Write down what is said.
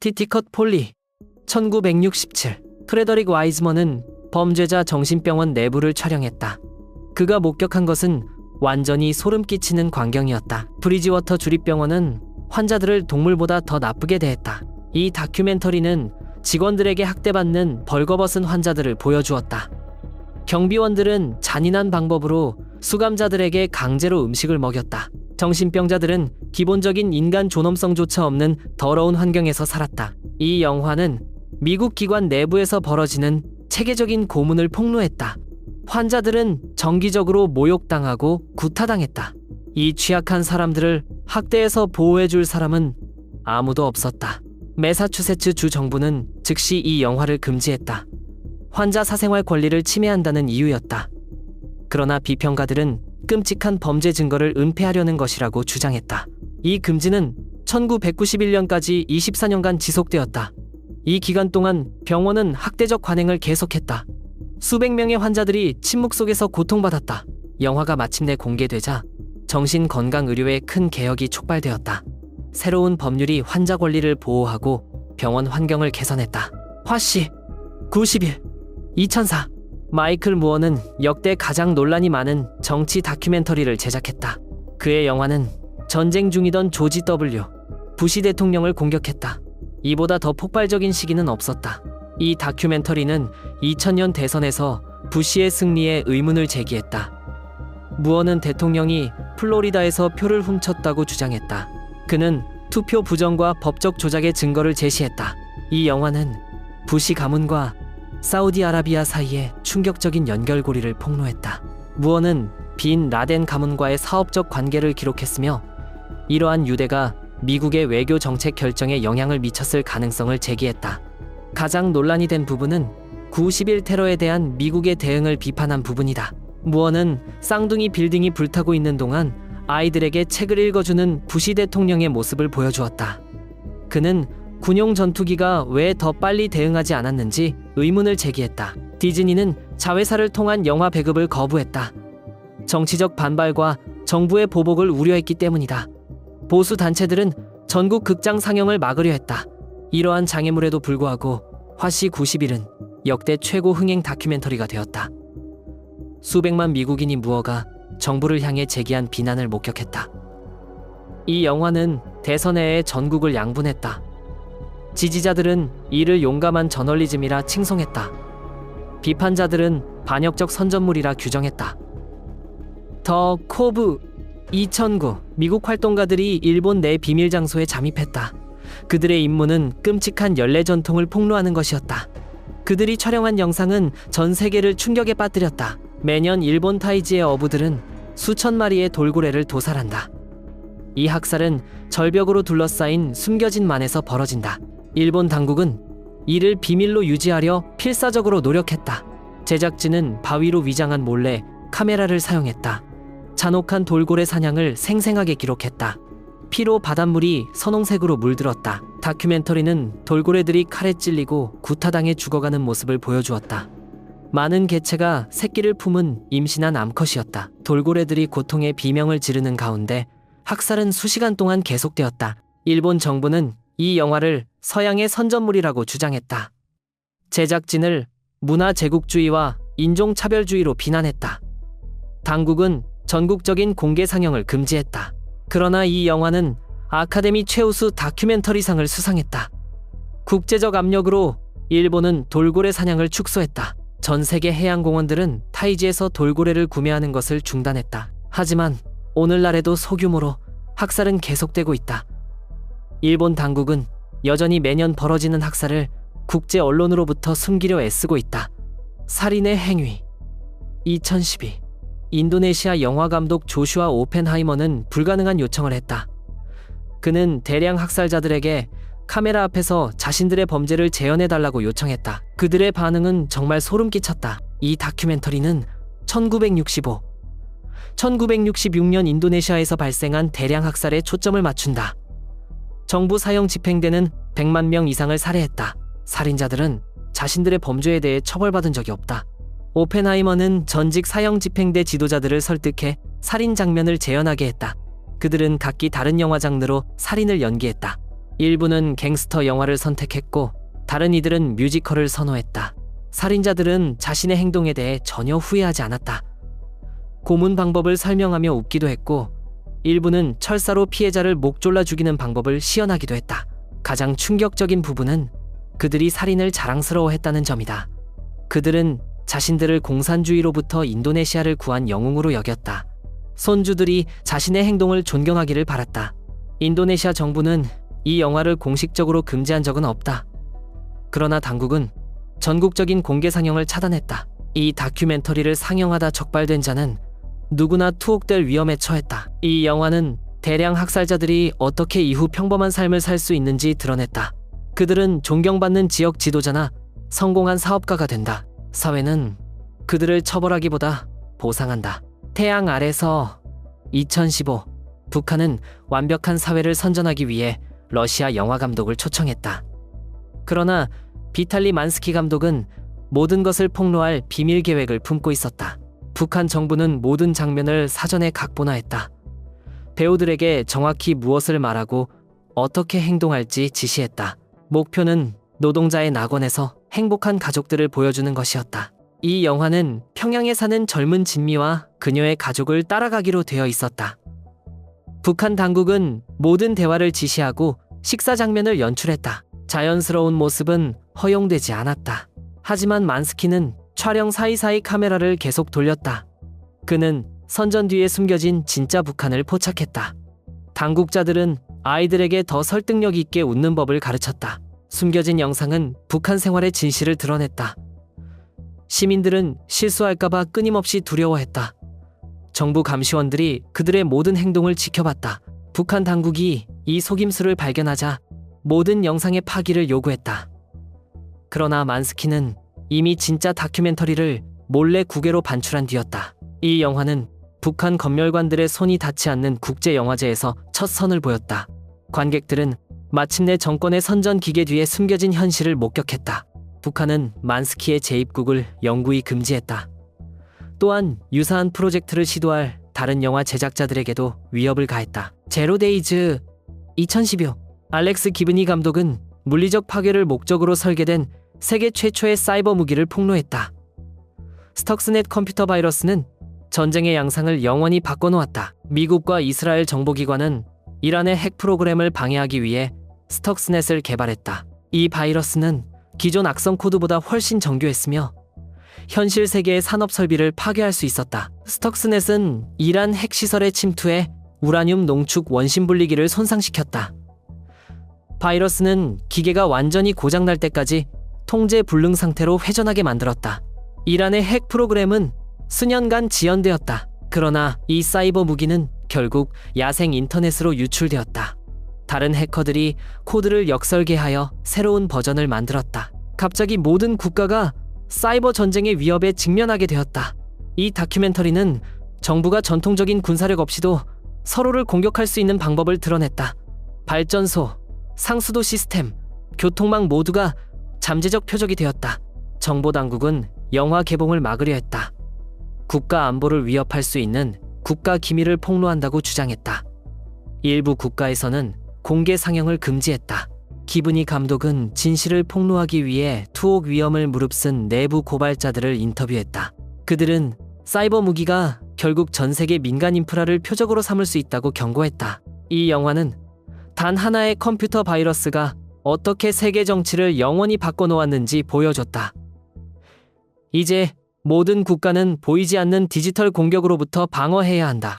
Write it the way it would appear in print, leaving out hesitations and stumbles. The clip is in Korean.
티티컷 폴리 1967 프레더릭 와이즈먼은 범죄자 정신병원 내부를 촬영했다. 그가 목격한 것은 완전히 소름 끼치는 광경이었다. 브리지워터 주립병원은 환자들을 동물보다 더 나쁘게 대했다. 이 다큐멘터리는 직원들에게 학대받는 벌거벗은 환자들을 보여주었다. 경비원들은 잔인한 방법으로 수감자들에게 강제로 음식을 먹였다. 정신병자들은 기본적인 인간 존엄성조차 없는 더러운 환경에서 살았다. 이 영화는 미국 기관 내부에서 벌어지는 체계적인 고문을 폭로했다. 환자들은 정기적으로 모욕당하고 구타당했다. 이 취약한 사람들을 학대에서 보호해줄 사람은 아무도 없었다. 매사추세츠 주 정부는 즉시 이 영화를 금지했다. 환자 사생활 권리를 침해한다는 이유였다. 그러나 비평가들은 끔찍한 범죄 증거를 은폐하려는 것이라고 주장했다. 이 금지는 1991년까지 24년간 지속되었다. 이 기간 동안 병원은 학대적 관행을 계속했다. 수백 명의 환자들이 침묵 속에서 고통받았다. 영화가 마침내 공개되자 정신건강의료의 큰 개혁이 촉발되었다. 새로운 법률이 환자 권리를 보호하고 병원 환경을 개선했다. 화씨 91 2004 마이클 무어는 역대 가장 논란이 많은 정치 다큐멘터리를 제작했다. 그의 영화는 전쟁 중이던 조지 W. 부시 대통령을 공격했다. 이보다 더 폭발적인 시기는 없었다. 이 다큐멘터리는 2000년 대선에서 부시의 승리에 의문을 제기했다. 무어는 대통령이 플로리다에서 표를 훔쳤다고 주장했다. 그는 투표 부정과 법적 조작의 증거를 제시했다. 이 영화는 부시 가문과 사우디아라비아 사이의 충격적인 연결고리를 폭로했다. 무어는 빈 라덴 가문과의 사업적 관계를 기록했으며 이러한 유대가 미국의 외교 정책 결정에 영향을 미쳤을 가능성을 제기했다. 가장 논란이 된 부분은 9.11 테러에 대한 미국의 대응을 비판한 부분이다. 무어는 쌍둥이 빌딩이 불타고 있는 동안 아이들에게 책을 읽어주는 부시 대통령의 모습을 보여주었다. 그는 군용 전투기가 왜 더 빨리 대응하지 않았는지 의문을 제기했다. 디즈니는 자회사를 통한 영화 배급을 거부했다. 정치적 반발과 정부의 보복을 우려했기 때문이다. 보수 단체들은 전국 극장 상영을 막으려 했다. 이러한 장애물에도 불구하고 화씨 91은 역대 최고 흥행 다큐멘터리가 되었다. 수백만 미국인이 무어가 정부를 향해 제기한 비난을 목격했다. 이 영화는 대선외에 전국을 양분했다. 지지자들은 이를 용감한 저널리즘이라 칭송했다. 비판자들은 반역적 선전물이라 규정했다. 더 코브 2009 미국 활동가들이 일본 내 비밀 장소에 잠입했다. 그들의 임무는 끔찍한 연례 전통을 폭로하는 것이었다. 그들이 촬영한 영상은 전 세계를 충격에 빠뜨렸다. 매년 일본 타이지의 어부들은 수천 마리의 돌고래를 도살한다. 이 학살은 절벽으로 둘러싸인 숨겨진 만에서 벌어진다. 일본 당국은 이를 비밀로 유지하려 필사적으로 노력했다. 제작진은 바위로 위장한 몰래 카메라를 사용했다. 잔혹한 돌고래 사냥을 생생하게 기록했다. 피로 바닷물이 선홍색으로 물들었다. 다큐멘터리는 돌고래들이 칼에 찔리고 구타당해 죽어가는 모습을 보여주었다. 많은 개체가 새끼를 품은 임신한 암컷이었다. 돌고래들이 고통에 비명을 지르는 가운데 학살은 수시간 동안 계속되었다. 일본 정부는 이 영화를 서양의 선전물이라고 주장했다. 제작진을 문화 제국주의와 인종차별주의로 비난했다. 당국은 전국적인 공개 상영을 금지했다. 그러나 이 영화는 아카데미 최우수 다큐멘터리상을 수상했다. 국제적 압력으로 일본은 돌고래 사냥을 축소했다. 전 세계 해양공원들은 타이지에서 돌고래를 구매하는 것을 중단했다. 하지만 오늘날에도 소규모로 학살은 계속되고 있다. 일본 당국은 여전히 매년 벌어지는 학살을 국제 언론으로부터 숨기려 애쓰고 있다. 살인의 행위 2012 인도네시아 영화감독 조슈아 오펜하이머는 불가능한 요청을 했다. 그는 대량 학살자들에게 카메라 앞에서 자신들의 범죄를 재현해달라고 요청했다. 그들의 반응은 정말 소름 끼쳤다. 이 다큐멘터리는 1966년 인도네시아에서 발생한 대량 학살에 초점을 맞춘다. 정부 사형 집행대는 100만 명 이상을 살해했다. 살인자들은 자신들의 범죄에 대해 처벌받은 적이 없다. 오펜하이머는 전직 사형 집행대 지도자들을 설득해 살인 장면을 재현하게 했다. 그들은 각기 다른 영화 장르로 살인을 연기했다. 일부는 갱스터 영화를 선택했고 다른 이들은 뮤지컬을 선호했다. 살인자들은 자신의 행동에 대해 전혀 후회하지 않았다. 고문 방법을 설명하며 웃기도 했고 일부는 철사로 피해자를 목 졸라 죽이는 방법을 시연하기도 했다. 가장 충격적인 부분은 그들이 살인을 자랑스러워했다는 점이다. 그들은 자신들을 공산주의로부터 인도네시아를 구한 영웅으로 여겼다. 손주들이 자신의 행동을 존경하기를 바랐다. 인도네시아 정부는 이 영화를 공식적으로 금지한 적은 없다. 그러나 당국은 전국적인 공개 상영을 차단했다. 이 다큐멘터리를 상영하다 적발된 자는 누구나 투옥될 위험에 처했다. 이 영화는 대량 학살자들이 어떻게 이후 평범한 삶을 살 수 있는지 드러냈다. 그들은 존경받는 지역 지도자나 성공한 사업가가 된다. 사회는 그들을 처벌하기보다 보상한다. 태양 아래서 2015 북한은 완벽한 사회를 선전하기 위해 러시아 영화 감독을 초청했다. 그러나 비탈리 만스키 감독은 모든 것을 폭로할 비밀 계획을 품고 있었다. 북한 정부는 모든 장면을 사전에 각본화했다. 배우들에게 정확히 무엇을 말하고 어떻게 행동할지 지시했다. 목표는 노동자의 낙원에서 행복한 가족들을 보여주는 것이었다. 이 영화는 평양에 사는 젊은 진미와 그녀의 가족을 따라가기로 되어 있었다. 북한 당국은 모든 대화를 지시하고 식사 장면을 연출했다. 자연스러운 모습은 허용되지 않았다. 하지만 만스키는 촬영 사이사이 카메라를 계속 돌렸다. 그는 선전 뒤에 숨겨진 진짜 북한을 포착했다. 당국자들은 아이들에게 더 설득력 있게 웃는 법을 가르쳤다. 숨겨진 영상은 북한 생활의 진실을 드러냈다. 시민들은 실수할까봐 끊임없이 두려워했다. 정부 감시원들이 그들의 모든 행동을 지켜봤다. 북한 당국이 이 속임수를 발견하자 모든 영상의 파기를 요구했다. 그러나 만스키는 이미 진짜 다큐멘터리를 몰래 국외로 반출한 뒤였다. 이 영화는 북한 검열관들의 손이 닿지 않는 국제영화제에서 첫 선을 보였다. 관객들은 마침내 정권의 선전 기계 뒤에 숨겨진 현실을 목격했다. 북한은 만스키의 재입국을 영구히 금지했다. 또한 유사한 프로젝트를 시도할 다른 영화 제작자들에게도 위협을 가했다. 제로데이즈 2015 알렉스 기브니 감독은 물리적 파괴를 목적으로 설계된 세계 최초의 사이버 무기를 폭로했다. 스톡스넷 컴퓨터 바이러스는 전쟁의 양상을 영원히 바꿔놓았다. 미국과 이스라엘 정보기관은 이란의 핵 프로그램을 방해하기 위해 스톡스넷을 개발했다. 이 바이러스는 기존 악성 코드보다 훨씬 정교했으며 현실 세계의 산업 설비를 파괴할 수 있었다. 스톡스넷은 이란 핵시설에 침투해 우라늄 농축 원심 분리기를 손상시켰다. 바이러스는 기계가 완전히 고장날 때까지 통제 불능 상태로 회전하게 만들었다. 이란의 핵 프로그램은 수년간 지연되었다. 그러나 이 사이버 무기는 결국 야생 인터넷으로 유출되었다. 다른 해커들이 코드를 역설계하여 새로운 버전을 만들었다. 갑자기 모든 국가가 사이버 전쟁의 위협에 직면하게 되었다. 이 다큐멘터리는 정부가 전통적인 군사력 없이도 서로를 공격할 수 있는 방법을 드러냈다. 발전소, 상수도 시스템, 교통망 모두가 잠재적 표적이 되었다. 정보당국은 영화 개봉을 막으려 했다. 국가 안보를 위협할 수 있는 국가 기밀을 폭로한다고 주장했다. 일부 국가에서는 공개 상영을 금지했다. 기브니 감독은 진실을 폭로하기 위해 투옥 위험을 무릅쓴 내부 고발자들을 인터뷰했다. 그들은 사이버 무기가 결국 전 세계 민간 인프라를 표적으로 삼을 수 있다고 경고했다. 이 영화는 단 하나의 컴퓨터 바이러스가 어떻게 세계 정치를 영원히 바꿔놓았는지 보여줬다. 이제 모든 국가는 보이지 않는 디지털 공격으로부터 방어해야 한다.